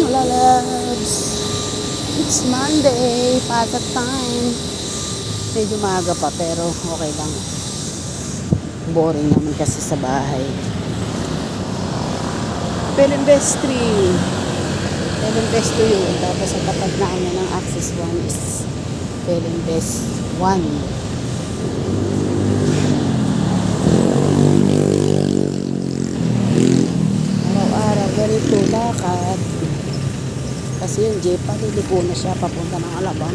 mga lalabs. It's Monday, pasok time. Medyo maaga pa pero okay lang. Boring naman kasi sa bahay. Pelinvestry. Pelinvest 2 yun. Tapos sa tapat na kanya ng Access 1 is Pelinvest 1. Araw-araw ganito lakad. Kasi yung jeep liliko na siya papunta ng Alabang.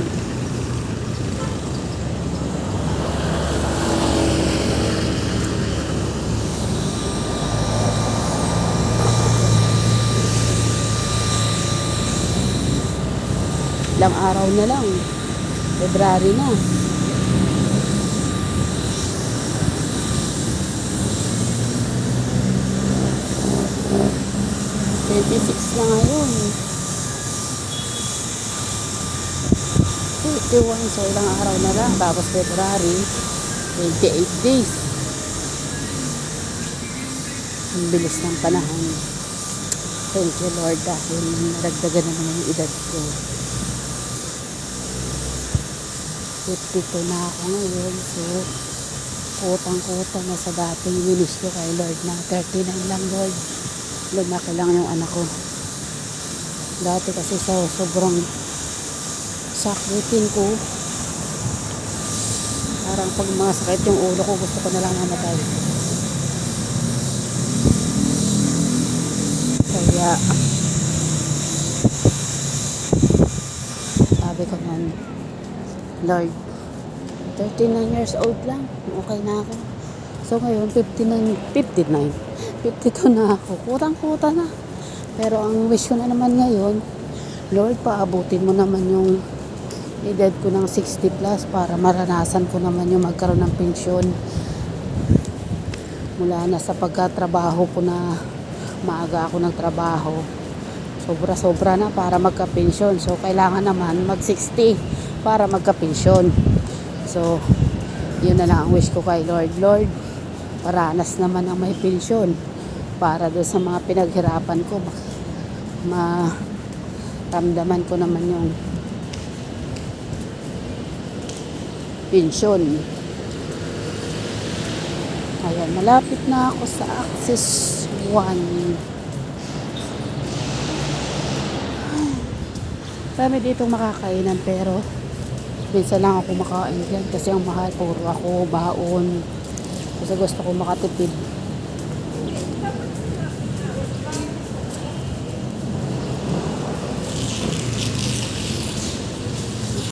Ilang araw na lang, February na. $26 na ngayon. 31, so ilang araw na lang. Tapos February, 28 days. Ang bilis ng panahon. Thank you Lord dahil naragdagan na naman yung edad ko. 52 na ako ngayon. So, kutang-kuta na sa dating wish ko kay Lord na 39 lang Lord. Lumaki lang yung anak ko. Dati kasi sobrang sakitin ko. Parang pag masakit yung ulo ko, gusto ko na lang namatay. Kaya sabi ko man, Lord, 39 years old lang, okay na ako. So ngayon 52 na ako, kutang-kuta na. Pero ang wish ko na naman ngayon, Lord, paabutin mo naman yung edad ko ng 60 plus para maranasan ko naman yung magkaroon ng pensyon. Mula na sa pagkatrabaho ko na maaga ako nagtrabaho, sobra-sobra na para magka-pensyon. So kailangan naman mag-60 para magka-pensyon. So yun na lang ang wish ko kay Lord. Lord, paranas naman ang may pensyon para doon sa mga pinaghirapan ko, maramdaman ko naman yung pensyon. Ayan, malapit na ako sa Access 1. Dami ditong makakainan pero minsan lang ako makain dyan kasi ang mahal, puro ako baon kasi gusto ko makatipid.